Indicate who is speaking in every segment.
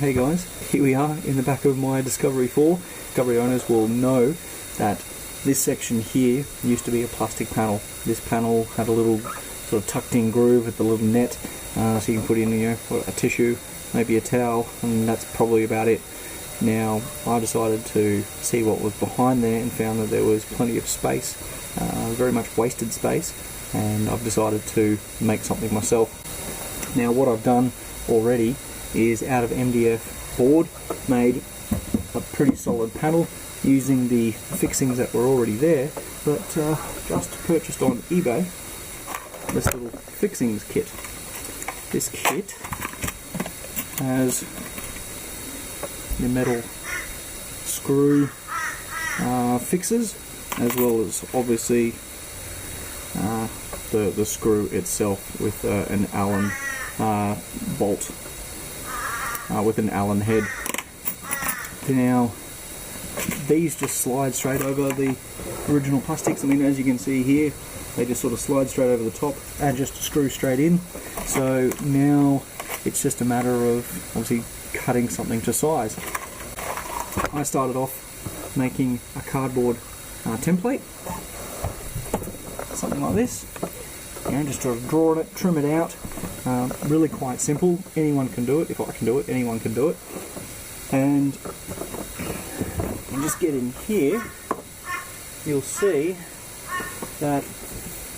Speaker 1: Hey guys, here we are in the back of my Discovery 4. Discovery owners will know that this section here used to be a plastic panel. This panel had a little sort of tucked in groove with the little net, so you can put in, you know, a tissue, maybe a towel, and that's probably about it. Now I decided to see what was behind there and found that there was plenty of space, very much wasted space, and I've decided to make something myself. Now what I've done already is out of MDF board made a pretty solid panel using the fixings that were already there, but just purchased on eBay this little fixings kit. This kit has the metal screw fixes, as well as obviously the screw itself with an Allen bolt with an Allen head. Now these just slide straight over the original plastics. I mean, as you can see here, they just sort of slide straight over the top and just screw straight in. So now it's just a matter of obviously cutting something to size. I started off making a cardboard template, something like this. You know, just sort of draw it, trim it out. Really quite simple. Anyone can do it. If I can do it, anyone can do it. And you just get in here, you'll see that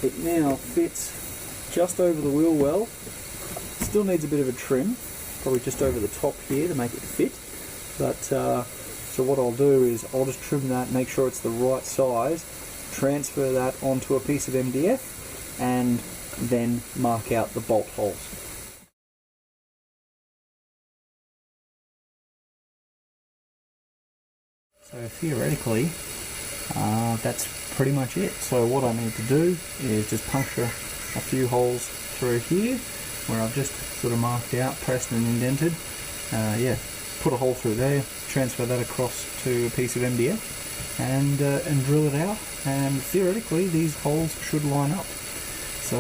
Speaker 1: it now fits just over the wheel well. Still needs a bit of a trim, probably just over the top here to make it fit. But so what I'll do is I'll just trim that, make sure it's the right size, transfer that onto a piece of MDF, and then mark out the bolt holes. So theoretically, that's pretty much it. So what I need to do is just puncture a few holes through here where I've just sort of marked out, pressed and indented. Yeah, put a hole through there, transfer that across to a piece of MDF, and drill it out. And theoretically, these holes should line up. So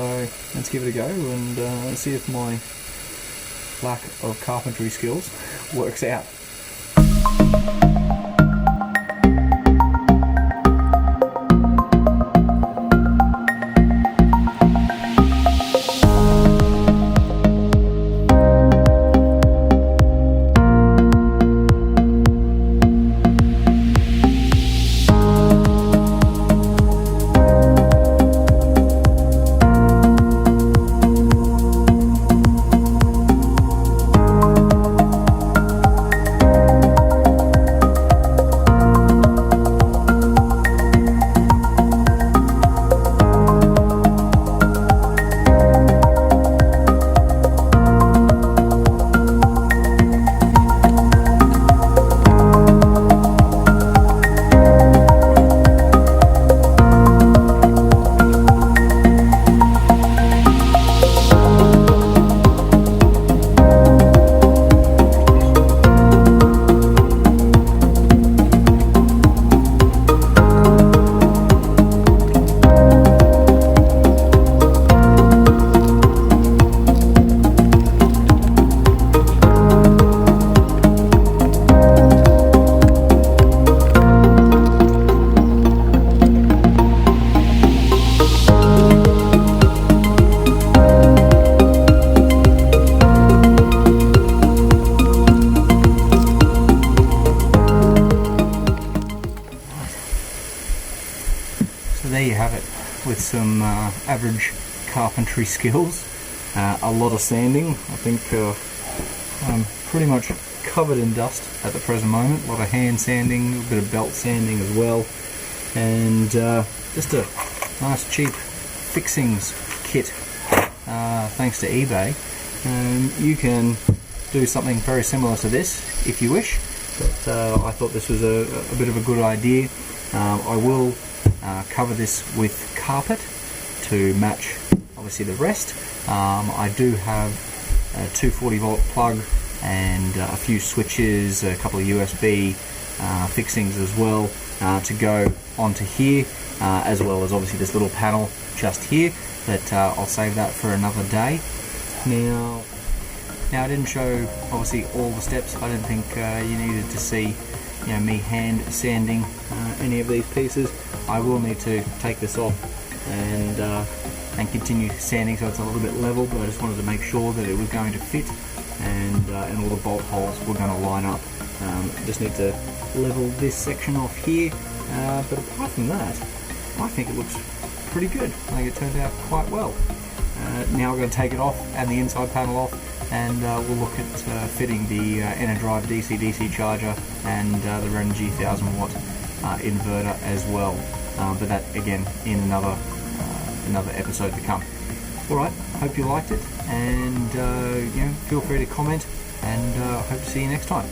Speaker 1: let's give it a go and see if my lack of carpentry skills works out. So there you have it, with some average carpentry skills, a lot of sanding. I think I'm pretty much covered in dust at the present moment. A lot of hand sanding, a bit of belt sanding as well, and just a nice cheap fixings kit thanks to eBay. You can do something very similar to this if you wish, but I thought this was a bit of a good idea. I will cover this with carpet to match obviously the rest. I do have a 240 volt plug and a few switches, a couple of USB fixings as well to go onto here, as well as obviously this little panel just here, but I'll save that for another day. Now Now I didn't show obviously all the steps. I didn't think you needed to see me hand sanding any of these pieces. I will need to take this off and continue sanding so it's a little bit level, but I just wanted to make sure that it was going to fit and all the bolt holes were going to line up. Just need to level this section off here, but apart from that, I think it looks pretty good. I think it turned out quite well. Now we're going to take it off and the inside panel off, and we'll look at fitting the Enerdrive DC-DC charger and the Renogy 1000 watt inverter as well. But that again in another episode to come. Alright, hope you liked it, and feel free to comment, and hope to see you next time.